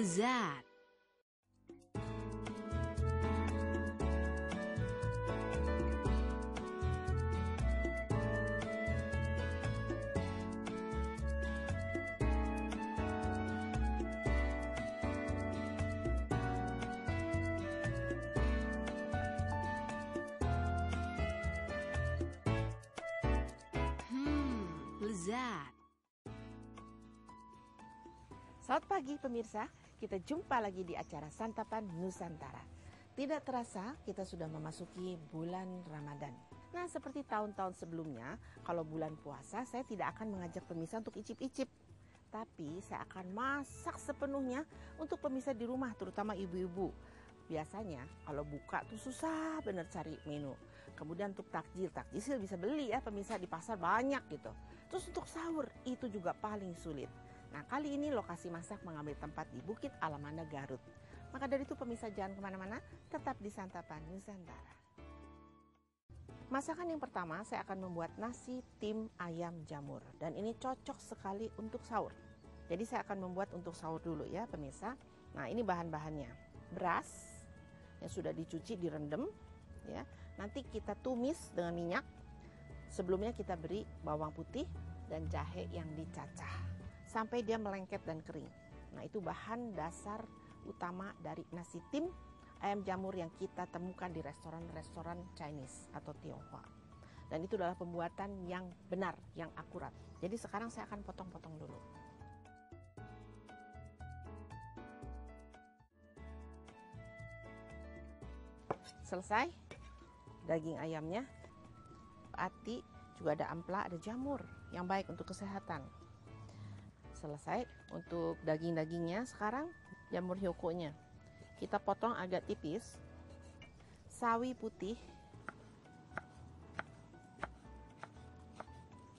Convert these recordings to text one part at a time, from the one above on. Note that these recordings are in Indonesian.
lezat. Lezat. Selamat pagi pemirsa, kita jumpa lagi di acara Santapan Nusantara. Tidak terasa kita sudah memasuki bulan Ramadan. Nah, seperti tahun-tahun sebelumnya, kalau bulan puasa saya tidak akan mengajak pemirsa untuk icip-icip. Tapi saya akan masak sepenuhnya untuk pemirsa di rumah, terutama ibu-ibu. Biasanya kalau buka tuh susah bener cari menu. Kemudian untuk takjil bisa beli ya pemirsa, di pasar banyak gitu. Terus untuk sahur itu juga paling sulit. Nah, kali ini lokasi masak mengambil tempat di Bukit Alamanda, Garut. Maka dari itu pemirsa jangan kemana-mana, tetap di Santapan Nusantara. Masakan yang pertama saya akan membuat nasi tim ayam jamur. Dan ini cocok sekali untuk sahur. Jadi saya akan membuat untuk sahur dulu ya pemirsa. Nah, ini bahan-bahannya. Beras yang sudah dicuci, direndam ya. Nanti kita tumis dengan minyak. Sebelumnya kita beri bawang putih dan jahe yang dicacah sampai dia melengket dan kering. Nah, itu bahan dasar utama dari nasi tim ayam jamur yang kita temukan di restoran-restoran Chinese atau Tionghoa. Dan itu adalah pembuatan yang benar, yang akurat. Jadi sekarang saya akan potong-potong dulu. Selesai daging ayamnya, ati, juga ada ampela, ada jamur yang baik untuk kesehatan. Selesai untuk daging-dagingnya. Sekarang jamur hyokonya kita potong agak tipis. Sawi putih,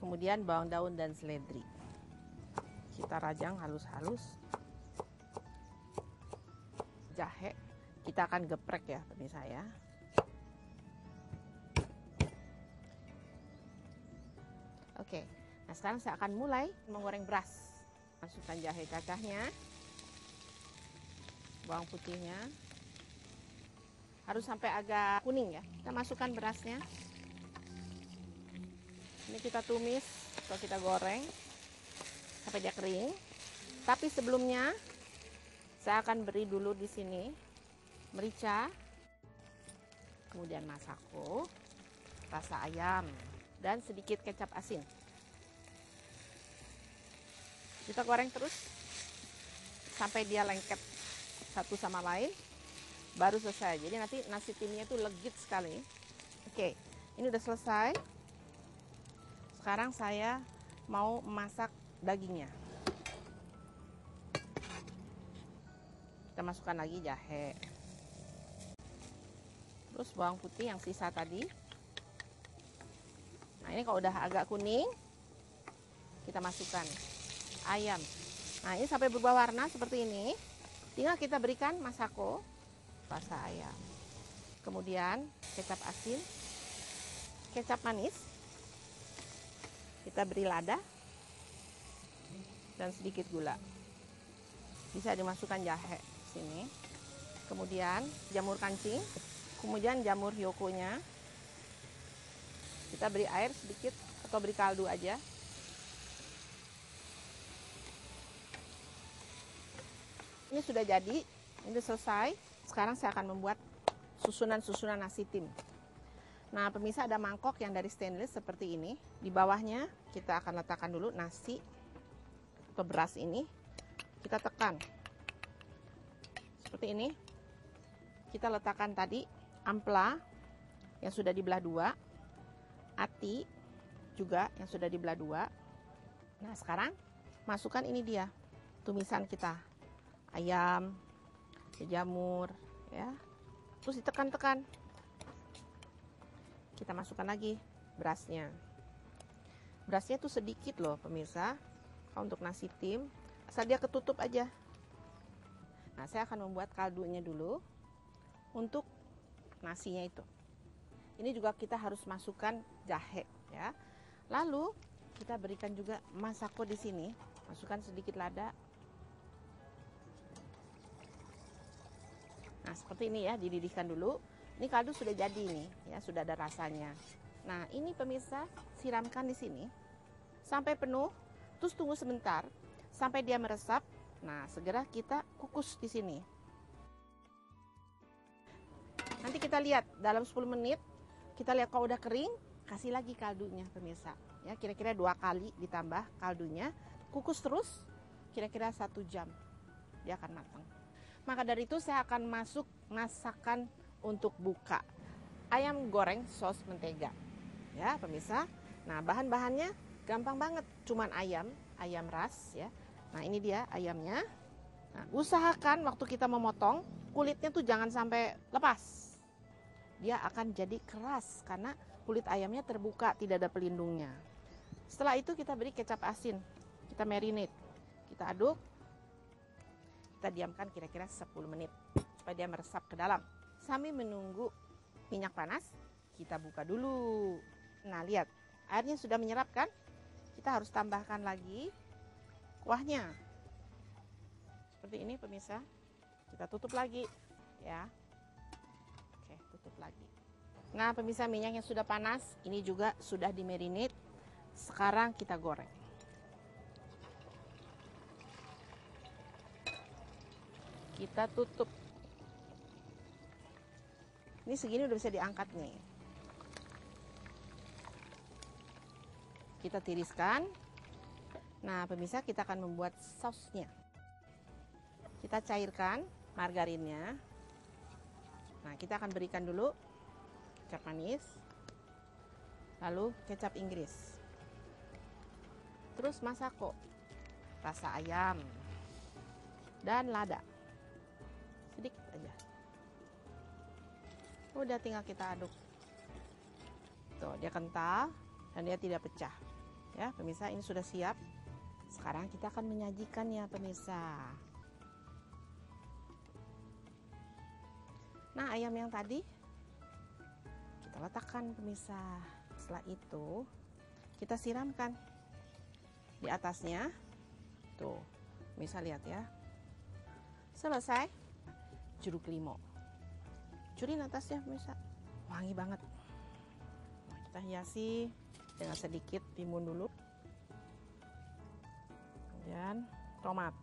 kemudian bawang daun dan seledri kita rajang halus-halus. Jahe kita akan geprek ya pemirsa ya. Oke, nah sekarang saya akan mulai menggoreng beras. Masukkan jahe cacahnya, bawang putihnya, harus sampai agak kuning ya. Kita masukkan berasnya. Ini kita tumis atau kita goreng sampai dia kering. Tapi sebelumnya saya akan beri dulu di sini merica, kemudian masako, rasa ayam, dan sedikit kecap asin. Kita goreng terus sampai dia lengket satu sama lain, baru selesai. Jadi nanti nasi timnya itu legit sekali. Oke, ini udah selesai. Sekarang saya mau masak dagingnya. Kita masukkan lagi jahe, terus bawang putih yang sisa tadi. Nah, ini kalau udah agak kuning, kita masukkan ayam. Nah, ini sampai berubah warna seperti ini. Tinggal kita berikan masako, rasa ayam. Kemudian kecap asin, kecap manis. Kita beri lada dan sedikit gula. Bisa dimasukkan jahe sini. Kemudian jamur kancing, kemudian jamur hyokonya. Kita beri air sedikit atau beri kaldu aja. Ini sudah jadi, ini selesai. Sekarang saya akan membuat susunan-susunan nasi tim. Nah, pemirsa, ada mangkok yang dari stainless seperti ini. Di bawahnya kita akan letakkan dulu nasi atau beras ini. Kita tekan seperti ini. Kita letakkan tadi ampela yang sudah dibelah dua, ati juga yang sudah dibelah dua. Nah, sekarang masukkan ini dia tumisan kita. Ayam, jamur, ya. Terus ditekan-tekan. Kita masukkan lagi berasnya. Berasnya tuh sedikit loh pemirsa. Kalau untuk nasi tim, asal dia ketutup aja. Nah, saya akan membuat kaldunya dulu untuk nasinya itu. Ini juga kita harus masukkan jahe, ya. Lalu kita berikan juga masako di sini. Masukkan sedikit lada. Nah, seperti ini ya, dididihkan dulu. Ini kaldu sudah jadi nih, ya, sudah ada rasanya. Nah, ini pemirsa, siramkan di sini sampai penuh, terus tunggu sebentar sampai dia meresap. Nah, segera kita kukus di sini. Nanti kita lihat dalam 10 menit, kita lihat kalau udah kering, kasih lagi kaldunya pemirsa. Ya, kira-kira 2 kali ditambah kaldunya, kukus terus kira-kira 1 jam. Dia akan matang. Maka dari itu saya akan masuk masakan untuk buka. Ayam goreng sos mentega. Ya, pemirsa. Nah, bahan-bahannya gampang banget, cuman ayam ras ya. Nah, ini dia ayamnya. Nah, usahakan waktu kita memotong, kulitnya tuh jangan sampai lepas. Dia akan jadi keras karena kulit ayamnya terbuka, tidak ada pelindungnya. Setelah itu kita beri kecap asin. Kita marinate. Kita aduk. Kita diamkan kira-kira 10 menit supaya dia meresap ke dalam. Sambil menunggu minyak panas, kita buka dulu. Nah, lihat, airnya sudah menyerap kan? Kita harus tambahkan lagi kuahnya. Seperti ini pemirsa. Kita tutup lagi ya. Oke, tutup lagi. Nah, pemirsa, minyaknya sudah panas, ini juga sudah dimarinate. Sekarang kita goreng. Kita tutup. Ini segini udah bisa diangkat nih. Kita tiriskan. Nah, pemirsa, kita akan membuat sausnya. Kita cairkan margarinnya. Nah, kita akan berikan dulu kecap manis, lalu kecap Inggris, terus masako, rasa ayam, dan lada. Sedikit aja. Udah, tinggal kita aduk. Tuh, dia kental dan dia tidak pecah. Ya, pemirsa, ini sudah siap. Sekarang kita akan menyajikannya, pemirsa. Nah, ayam yang tadi kita letakkan, pemirsa. Setelah itu kita siramkan di atasnya. Tuh, pemirsa lihat ya. Selesai. Jeruk limau. Curin atasnya, pemirsa. Wangi banget. Nah, kita hiasi dengan sedikit timun dulu. Kemudian tomat.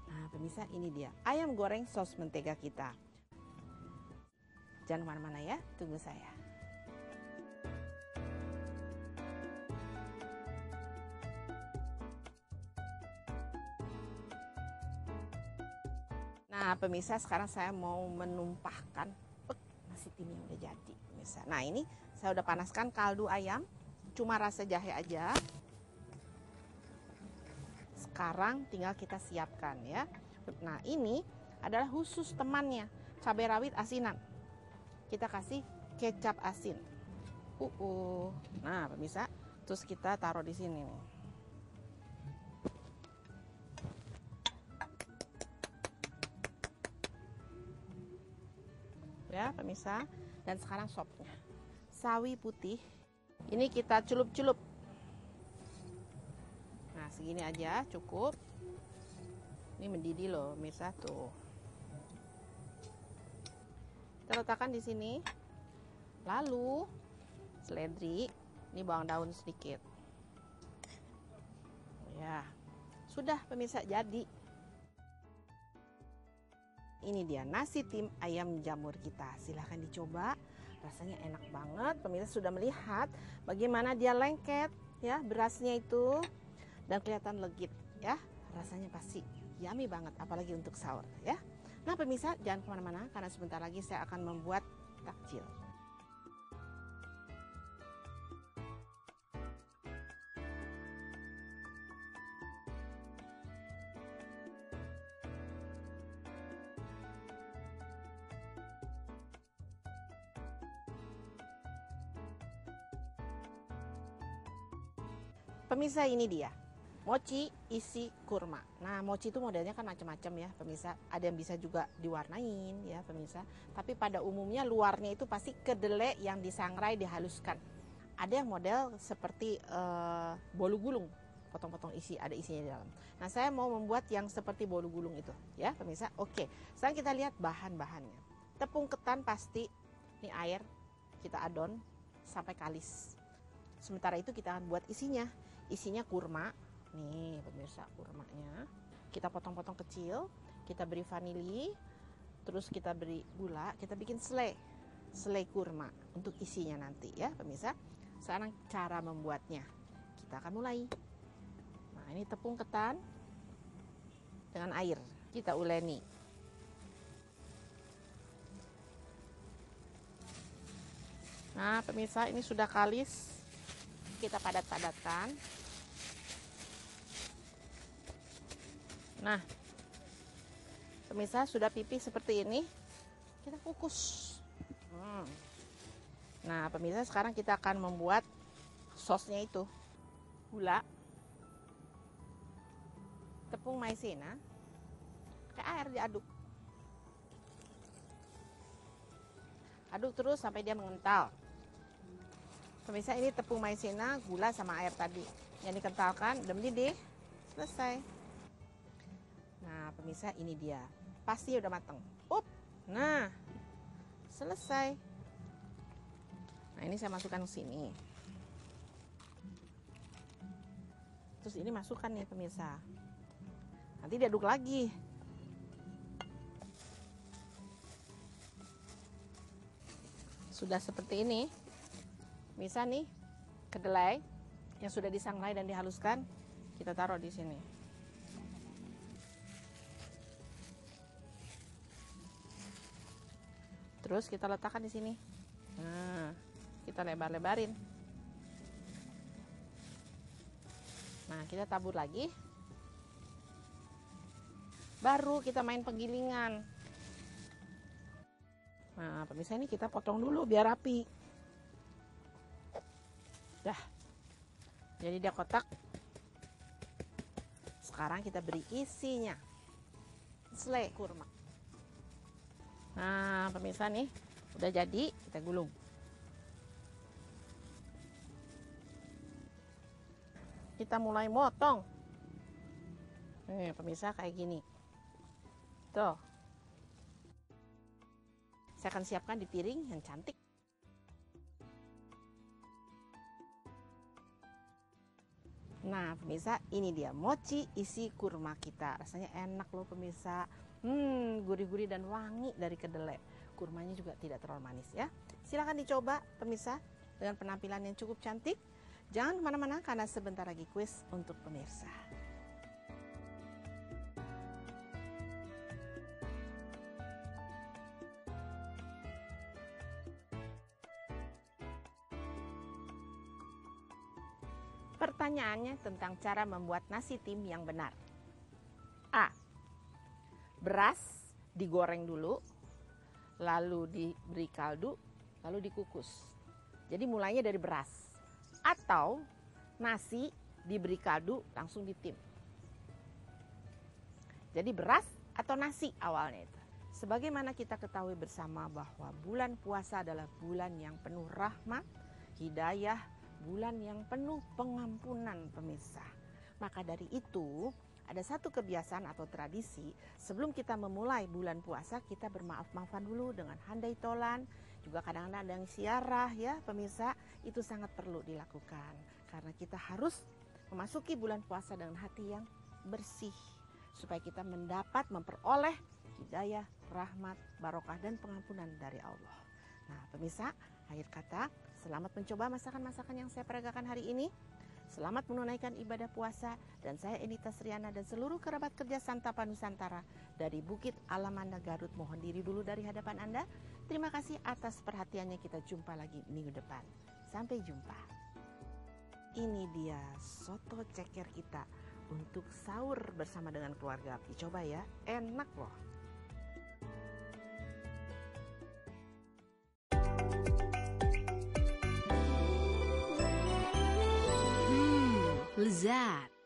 Nah, pemirsa, ini dia ayam goreng sos mentega kita. Jangan kemana-mana ya, tunggu saya. Nah, pemirsa, sekarang saya mau menumpahkan nasi tim yang udah jadi, pemirsa. Nah, ini saya udah panaskan kaldu ayam, cuma rasa jahe aja. Sekarang tinggal kita siapkan ya. Nah, ini adalah khusus temannya, cabai rawit asinan. Kita kasih kecap asin. Nah, pemirsa, terus kita taruh di sini nih. Ya, pemirsa. Dan sekarang sopnya. Sawi putih. Ini kita celup-celup. Nah, segini aja cukup. Ini mendidih loh, pemirsa, tuh. Kita letakkan di sini. Lalu seledri, ini bawang daun sedikit. Ya. Sudah, pemirsa, jadi. Ini dia nasi tim ayam jamur kita. Silahkan dicoba, rasanya enak banget. Pemirsa sudah melihat bagaimana dia lengket ya berasnya itu dan kelihatan legit ya. Rasanya pasti yummy banget, apalagi untuk sahur ya. Nah, pemirsa, jangan kemana-mana karena sebentar lagi saya akan membuat takjil. Pemirsa, ini dia mochi isi kurma. Nah, mochi itu modelnya kan macam-macam ya pemirsa. Ada yang bisa juga diwarnain ya pemirsa. Tapi pada umumnya luarnya itu pasti kedelai yang disangrai dihaluskan. Ada yang model seperti bolu gulung. potong-potong ada isinya di dalam. Nah, saya mau membuat yang seperti bolu gulung itu, ya pemirsa. Oke, sekarang kita lihat bahan-bahannya. Tepung ketan pasti, ini air, kita adon sampai kalis. Sementara itu kita akan buat isinya. Isinya kurma, nih pemirsa kurmanya. Kita potong-potong kecil, kita beri vanili, terus kita beri gula, kita bikin selai kurma untuk isinya nanti ya pemirsa. Sekarang cara membuatnya, kita akan mulai. Nah, ini tepung ketan dengan air, kita uleni. Nah pemirsa, ini sudah kalis, kita padat-padatkan. Nah pemirsa, sudah pipih seperti ini, kita kukus. Nah pemirsa, sekarang kita akan membuat sosnya itu. Gula, tepung maizena, pakai air diaduk. Aduk terus sampai dia mengental. Pemirsa, ini tepung maizena, gula sama air tadi yang dikentalkan, udah mendidih, selesai. Nah pemirsa, ini dia, pasti udah mateng. Nah selesai. Nah ini saya masukkan ke sini. Terus ini masukkan nih pemirsa. Nanti diaduk lagi. Sudah seperti ini. Bisa nih kedelai yang sudah disangrai dan dihaluskan, kita taruh di sini. Terus kita letakkan di sini. Nah, kita lebar-lebarin. Nah, kita tabur lagi. Baru kita main penggilingan. Nah, pemirsa, ini kita potong dulu biar rapi. Dah. Jadi dia kotak. Sekarang kita beri isinya. Selai kurma. Nah, pemirsa nih, udah jadi, kita gulung. Kita mulai motong. Nih, pemirsa kayak gini. Tuh. Saya akan siapkan di piring yang cantik. Nah, pemirsa, ini dia mochi isi kurma kita. Rasanya enak loh pemirsa. Gurih-gurih dan wangi dari kedelai. Kurmanya juga tidak terlalu manis ya. Silahkan dicoba pemirsa dengan penampilan yang cukup cantik. Jangan kemana-mana karena sebentar lagi kuis untuk pemirsa. Pertanyaannya tentang cara membuat nasi tim yang benar. A. Beras digoreng dulu, lalu diberi kaldu, lalu dikukus. Jadi mulainya dari beras. Atau nasi diberi kaldu langsung ditim. Jadi beras atau nasi awalnya itu. Sebagaimana kita ketahui bersama bahwa bulan puasa adalah bulan yang penuh rahmat, hidayah, bulan yang penuh pengampunan pemirsa. Maka dari itu ada satu kebiasaan atau tradisi, sebelum kita memulai bulan puasa kita bermaaf-maafan dulu dengan handai tolan. Juga kadang-kadang ada yang siarah ya pemirsa, itu sangat perlu dilakukan. Karena kita harus memasuki bulan puasa dengan hati yang bersih. Supaya kita memperoleh hidayah, rahmat, barokah dan pengampunan dari Allah. Nah pemirsa, akhir kata, selamat mencoba masakan-masakan yang saya peragakan hari ini. Selamat menunaikan ibadah puasa. Dan saya Enita Sriana dan seluruh kerabat kerja Santapan Nusantara dari Bukit Alamanda Garut mohon diri dulu dari hadapan Anda. Terima kasih atas perhatiannya. Kita jumpa lagi minggu depan. Sampai jumpa. Ini dia soto ceker kita untuk sahur bersama dengan keluarga. Dicoba ya, enak loh. Lezat.